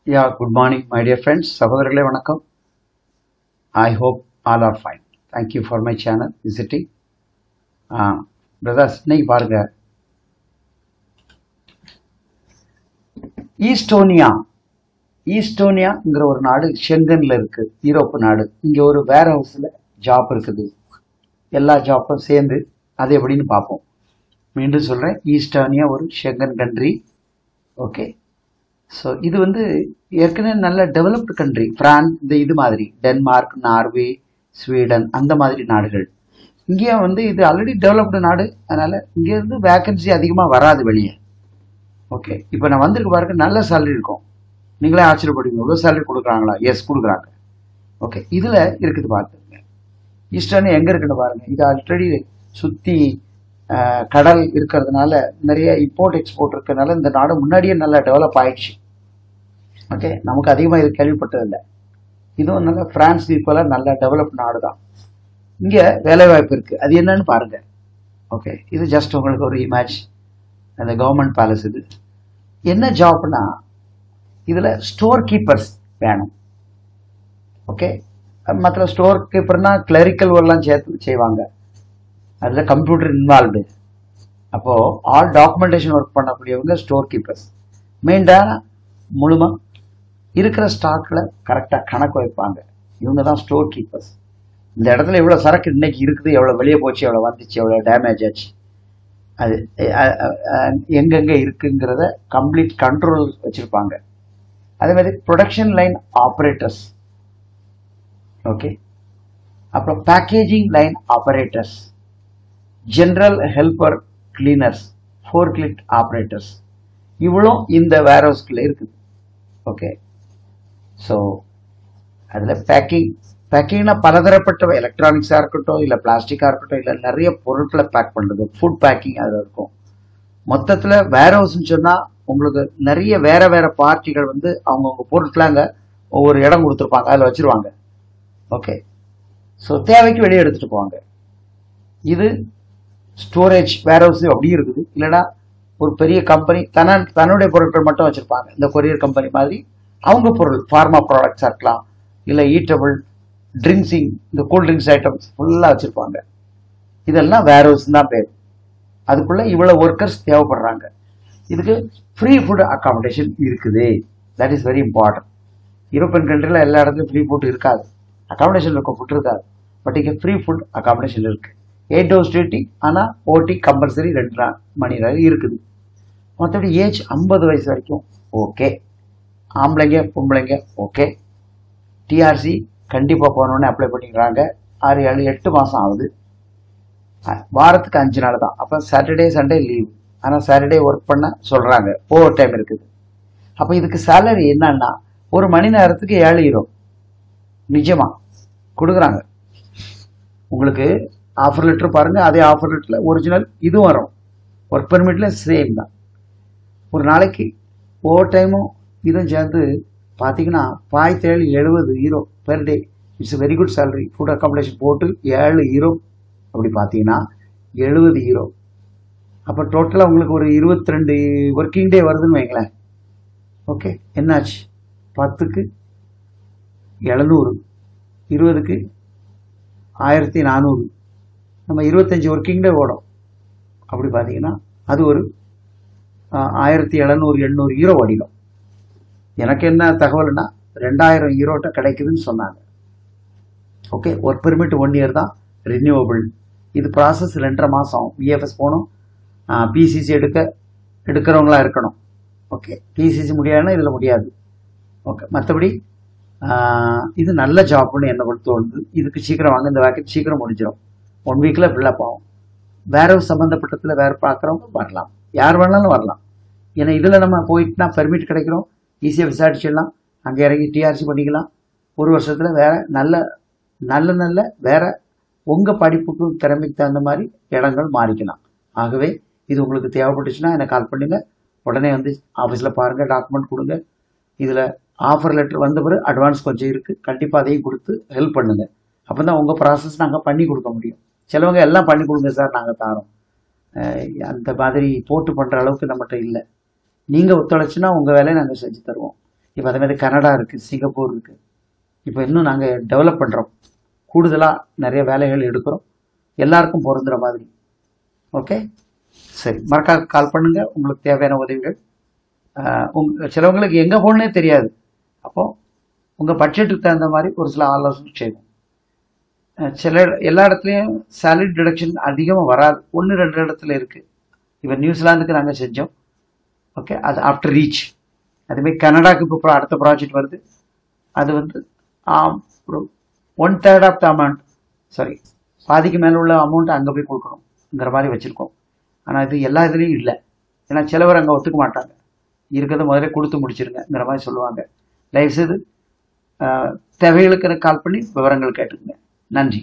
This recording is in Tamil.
Yeah, good morning, my dear friends. சகோதரர்களே வணக்கம். I hope all are fine. Thank you for my channel visiting. Brothers, இன்னைக்கு பாருங்க, ஈஸ்டோனியாங்கிற ஒரு நாடு ஷெங்கன்ல இருக்கு, யூரோப்பு நாடு. இங்க ஒரு வேர் ஹவுஸ்ல ஜாப் இருக்குது. எல்லா ஜாப்பும் சேர்ந்து அது எப்படின்னு பார்ப்போம். மீண்டும் சொல்றேன், ஈஸ்டோனியா ஒரு ஷெங்கன் கண்ட்ரி. ஓகே, ஸோ இது வந்து ஏற்கனவே நல்ல டெவலப்டு கண்ட்ரி. பிரான்ஸ் இந்த இது மாதிரி, டென்மார்க், நார்வே, ஸ்வீடன் அந்த மாதிரி நாடுகள். இங்கேயே வந்து இது ஆல்ரெடி டெவலப்டு நாடு. அதனால இங்கேருந்து வேக்கன்சி அதிகமாக வராது வெளியே. ஓகே, இப்போ நான் வந்திருக்கு பாருங்க, நல்ல சேலரி இருக்கும். நீங்களே ஆச்சரியப்படுவீங்க, எவ்வளோ சேலரி கொடுக்குறாங்களா? எஸ், கொடுக்குறாங்க. ஓகே, இதில் இருக்குது பார்த்துங்க. ஈஸ்டர்ன் எங்கே இருக்குன்னு பாருங்க. இது ஆல்ரெடி சுற்றி கடல் இருக்கிறதுனால நிறைய இம்போர்ட் எக்ஸ்போர்ட் இருக்கிறதுனால இந்த நாடு முன்னாடியே நல்லா டெவலப் ஆயிடுச்சு. ஓகே, நமக்கு அதிகமாக இது கேள்விப்பட்டதில்லை. இதுவும் நல்ல பிரான்ஸ் ஈக்குவலாக நல்ல டெவலப் நாடு தான். இங்கே வேலைவாய்ப்பு இருக்குது. அது என்னன்னு பாருங்க. ஓகே, இது ஜஸ்ட் உங்களுக்கு ஒரு இமேஜ். அந்த கவர்மெண்ட் பேலஸ். இது என்ன ஜாப்னா, இதில் ஸ்டோர் கீப்பர்ஸ் வேணும். ஓகே, மற்ற ஸ்டோர் கீப்பர்னா கிளரிக்கல் ஒர்க்லாம் சேர்த்து செய்வாங்க. அதில் கம்ப்யூட்டர் இன்வால்வ்டு. அப்போது ஆல் டாக்குமெண்டேஷன் ஒர்க் பண்ணக்கூடியவங்க ஸ்டோர் கீப்பர்ஸ். மெயின்டான முழுமை இருக்கிற ஸ்டாக்கில் கரெக்டாக கணக்கு வைப்பாங்க. இவங்க தான் ஸ்டோர் கீப்பர்ஸ். இந்த இடத்துல எவ்வளோ சரக்கு இன்னைக்கு இருக்குது, எவ்வளோ வெளியே போச்சு, எவ்வளோ வந்துச்சு, எவ்வளோ டேமேஜ் ஆச்சு, அது எங்கெங்கே இருக்குங்கிறத கம்ப்ளீட் கண்ட்ரோல் வச்சுருப்பாங்க. அதே மாதிரி ப்ரொடக்ஷன் லைன் ஆப்ரேட்டர்ஸ். ஓகே, அப்புறம் packaging line operators, general helper cleaners, forklift operators, இவ்வளோ இந்த வேர் ஹவுஸ்குள்ளே இருக்குது. ஓகே, ஸோ அதில் பேக்கிங்னா பலதரப்பட்ட எலக்ட்ரானிக்ஸாக இருக்கட்டும், இல்லை பிளாஸ்டிக்காக இருக்கட்டும், இல்லை நிறைய பொருட்களை பேக் பண்ணுறது, ஃபுட் பேக்கிங் அதில் இருக்கும். மொத்தத்தில் வேர் ஹவுஸ்ன்னு சொன்னால் உங்களுக்கு நிறைய வேற வேற பார்ட்டிகள் வந்து அவங்கவுங்க பொருட்களை அங்கே ஒவ்வொரு இடம் கொடுத்துருப்பாங்க, அதில் வச்சுருவாங்க. ஓகே, ஸோ தேவைக்கு வெளியே எடுத்துகிட்டு போவாங்க. இது ஸ்டோரேஜ் வேர் ஹவுஸ் அப்படியே இருக்குது. இல்லைனா ஒரு பெரிய கம்பெனி தன்னுடைய பொருட்கள் மட்டும் வச்சுருப்பாங்க. இந்த கொரியர் கம்பெனி மாதிரி அவங்க பொருள், ஃபார்மா ப்ராடக்ட்ஸாக இருக்கலாம், இல்லை ஈட்டபிள் ட்ரிங்க்ஸிங், இந்த கூல் ட்ரிங்க்ஸ் ஐட்டம்ஸ் ஃபுல்லாக வச்சுருப்பாங்க. இதெல்லாம் வேர் ஹவுஸ் தான் பேர். அதுக்குள்ளே இவ்வளோ ஒர்க்கர்ஸ் தேவைப்படுறாங்க. இதுக்கு ஃப்ரீ ஃபுட் அக்காமடேஷன் இருக்குது. That is very important. European கண்ட்ரியில் எல்லா இடத்துலையும் ஃப்ரீ ஃபுட் இருக்காது. அக்காமடேஷன் இருக்கும், ஃபுட் இருக்காது. பட் இங்கே ஃப்ரீ ஃபுட் அக்காமடேஷன் இருக்குது. 8 hours டியூட்டி, ஆனால் ஓடி கம்பல்சரி 2 மணி நேரம் இருக்குது. மற்றபடி ஏஜ் 50 வயசு வரைக்கும் ஓகே. ஆம்பளைங்க பொம்பளைங்க ஓகே. டிஆர்சி கண்டிப்பாக போனோடனே அப்ளை பண்ணிக்கிறாங்க. 6, 7, 8 மாதம் ஆகுது. வாரத்துக்கு 5 நாள் தான். அப்போ சாட்டர்டே சண்டே லீவ். ஆனால் சாட்டர்டே ஒர்க் பண்ண சொல்கிறாங்க. ஓவர் டைம் இருக்குது. அப்போ இதுக்கு சேலரி என்னன்னா, ஒரு மணி நேரத்துக்கு 7 யூரோ நிஜமாக கொடுக்குறாங்க. உங்களுக்கு ஆஃபர் லெட்டர் பாருங்கள், அதே ஆஃபர் லெட்டரில் ஒரிஜினல் இதுவும் வரும். ஒர்க் பெர்மிட்ல சேம் தான். ஒரு நாளைக்கு ஓவர் டைமும் இதுவும் சேர்ந்து பார்த்தீங்கன்னா 1770 euro per day. It's very good salary. Food accommodation போட்டு 7 யூரோ அப்படி பார்த்தீங்கன்னா 70 யூரோ. அப்போ டோட்டலாக உங்களுக்கு ஒரு 22 ஒர்க்கிங் டே வருதுன்னு வைங்களேன். ஓகே, என்னாச்சு? 10க்கு 700, 20க்கு 1400, நம்ம 25 ஒர்க்கிங் டே ஓடும். அப்படி பார்த்தீங்கன்னா அது ஒரு 1700, 800 யூரோ வடிக்கும். எனக்கு என்ன தகவல்னா 2000 யூரோட்ட கிடைக்குதுன்னு சொன்னாங்க. ஓகே, ஒர்க் பெர்மிட் 1 இயர் தான், ரினியூவபிள். இது ப்ராசஸ் 2.5 மாதம். பிஎஃப்எஸ் போகணும், பிசிசி எடுக்கிறவங்களா இருக்கணும். ஓகே, பிசிசி முடியாதுன்னா இதில் முடியாது. ஓகே, மற்றபடி இது நல்ல ஜாப்னு என்னை பொறுத்து தோணுது. இதுக்கு சீக்கிரம் வாங்க, இந்த வேக்கன்சி சீக்கிரம் முடிஞ்சிடும். 1 வீக்கில் ஃபில்லப் ஆகும். வேற சம்மந்தப்பட்டத்தில் வேறு பார்க்குறவங்க வரலாம், யார் வேணாலும் வரலாம். ஏன்னா இதில் நம்ம போயிட்டுனா பெர்மிட் கிடைக்கிறோம், ஈஸியாக விசாரிச்சிடலாம், அங்கே இறங்கி டிஆர்சி பண்ணிக்கலாம். 1 வருஷத்தில் வேற நல்ல வேற உங்கள் படிப்புக்கு திறமைக்கு தகுந்த மாதிரி இடங்கள் மாறிக்கலாம். ஆகவே இது உங்களுக்கு தேவைப்பட்டுச்சுன்னா எனக்கு கால் பண்ணுங்க. உடனே வந்து ஆஃபீஸில் பாருங்கள், டாக்குமெண்ட் கொடுங்க. இதில் ஆஃபர் லெட்டர் வந்த பிறகு அட்வான்ஸ் கொஞ்சம் இருக்குது, கண்டிப்பாக அதையும் கொடுத்து ஹெல்ப் பண்ணுங்கள். அப்போ தான் உங்கள் ப்ராசஸ் நாங்கள் பண்ணி கொடுக்க முடியும். சிலவங்க எல்லாம் பண்ணி கொடுங்க சார், நாங்கள் தாரோம், அந்த மாதிரி போட்டு பண்ணுற அளவுக்கு நம்மகிட்ட இல்லை. நீங்கள் ஒத்துழைச்சுன்னா உங்கள் வேலையை நாங்கள் செஞ்சு தருவோம். இப்போ அதே மாதிரி கனடா இருக்குது, சிங்கப்பூர் இருக்குது. இப்போ இன்னும் நாங்கள் டெவலப் பண்ணுறோம், கூடுதலாக நிறைய வேலைகள் எடுக்கிறோம், எல்லாருக்கும் பொருந்துகிற மாதிரி. ஓகே, சரி, மறக்காம கால் பண்ணுங்கள், உங்களுக்கு தேவையான உதவிகள். சிலவங்களுக்கு எங்கே போகணுன்னே தெரியாது, அப்போது உங்கள் பட்ஜெட்டுக்கு தகுந்த மாதிரி ஒரு சில ஆலோசனை செய்வோம். சில எல்லா இடத்துலையும் சேலரி டிடக்ஷன் அதிகமாக வராது, 1-2 இடத்துல இருக்குது. இப்போ நியூசிலாந்துக்கு நாங்கள் செஞ்சோம். ஓகே, அது ஆஃப்டர் ரீச். அதேமாதிரி கனடாக்கு இப்போ அடுத்த ப்ராஜெக்ட் வருது, அது வந்து ஒரு 1/3 ஆஃப் த அமௌண்ட், சாரி, பாதிக்கு மேலே உள்ள அமௌண்ட்டை அங்கே போய் கொடுக்கணுங்கிற மாதிரி வச்சுருக்கோம். ஆனால் இது எல்லா இதுலேயும் இல்லை, ஏன்னா சிலவர் அங்கே ஒத்துக்க மாட்டாங்க, இருக்கிறத முதல்ல கொடுத்து முடிச்சிருங்கிற மாதிரி சொல்லுவாங்க. தயவுசெய்து தேவைகளுக்கு எனக்கு கால் பண்ணி விவரங்கள் கேட்டுக்குங்க. நன்றி.